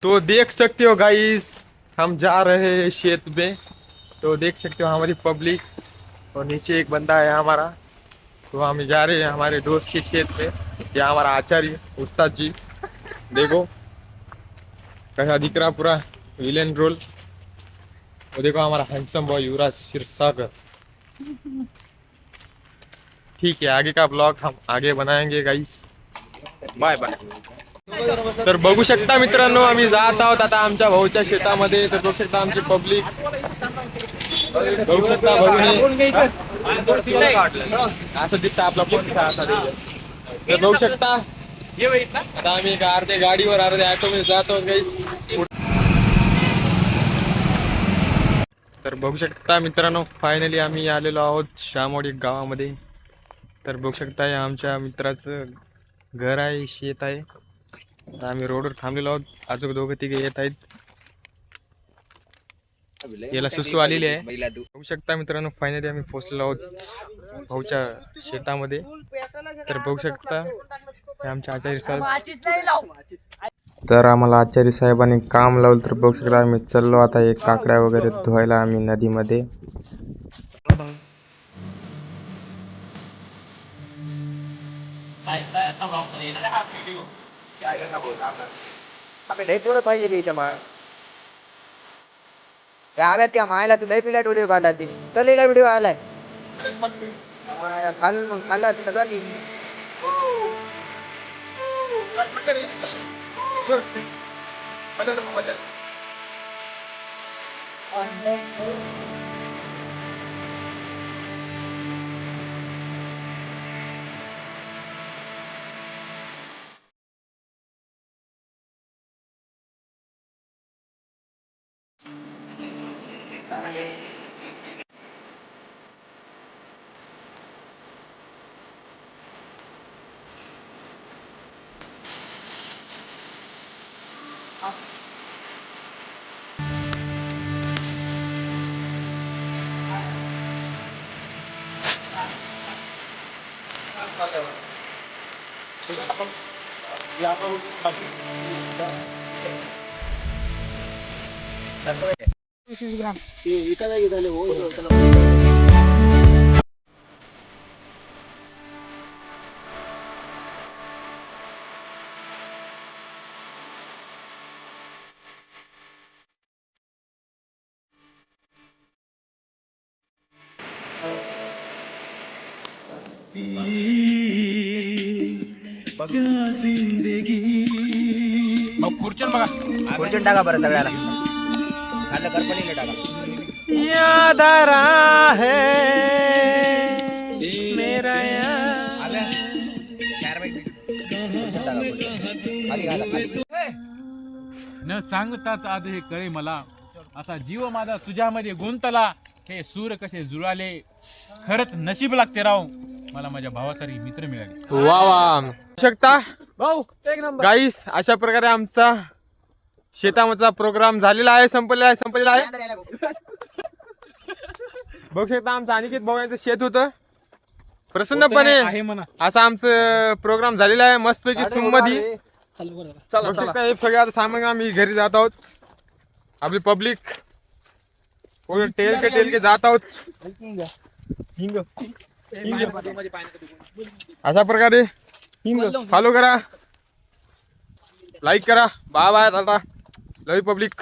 तो देख सकते हो गाइस, हम जा रहे हैं खेत में। तो देख सकते हो हमारी पब्लिक, और नीचे एक बंदा है हमारा। तो हम जा रहे हैं हमारे दोस्त के खेत में। ये हमारा आचार्य उस्ताद जी, देखो कैसा दिख रहा पूरा विलेन रोल। वो देखो हमारा हैंडसम बॉय युवराज क्षीरसागर। ठीक है, आगे का ब्लॉग हम आगे बनाएंगे गाइस। Bye bye. तर बघू शकता मित्रांनो, आम्ही जात आहोत आता आमच्या भाऊच्या शेतामध्ये। तर बघू शकता आमची पब्लिक, बघू शकता बघून असं दिसतं आपला फोन. तर बघू शकता आता आम्ही एका अर्ध्या गाडीवर अर्ध्या ऑटो मध्ये जातो गाईस. तर बघू शकता मित्रांनो, फायनली आम्ही आलेलो आहोत शामोडी गावामध्ये. तर बघू शकता हे आमच्या मित्राचं घर आहे, शेत आहे. आता आम्ही रोडवर थांबलेलो आहोत. अजून दोघं तिघे येत आहेत. याला सुसू आलेली आहे. बघू शकता मित्रांनो, फायनली आम्ही पोहोचलेलो आहोत भाऊच्या शेतामध्ये. तर बघू शकता हे आमचे आचार्य साहेब. तर आम्हाला आचार्य साहेबांनी काम लावलं. तर बघू शकता आम्ही चाललो आता एक काकड्या वगैरे धुवायला आम्ही नदीमध्ये. त्या मायला तू लय पिलाट व्हिडिओ काढला ती तलेला व्हिडिओ आलाय खाल्ला सगळा खुर्चून टाका बरं सगळ्याला खाल्लं करपणीला टाका. याद आ रहा है मेरा न सांगताच आज हे कळे मला, असा जीव माझा तुझ्यामध्ये गुंतला. हे सूर कसे जुळाले, खरंच नशीब लागते राव, मला माझ्या भावासारखी मित्र मिळाले. वा वा. शकता भाऊ गाईस, अशा प्रकारे आमचा शेतामधचा प्रोग्राम झालेला आहे, संपलेला आहे. बघू शकता आमचं अनिकेत भाऊ यांचं शेत होतं. प्रसन्नपणे आहे म्हणा. असा आमचं प्रोग्राम झालेला आहे मस्तपैकी सुमधी. चला हे सगळं आता सामान आम्ही घरी जात आहोत. आपली पब्लिक टेल के जात आहोत. अशा प्रकारे फॉलो करा, लाईक करा. Bye bye, tata, love you public.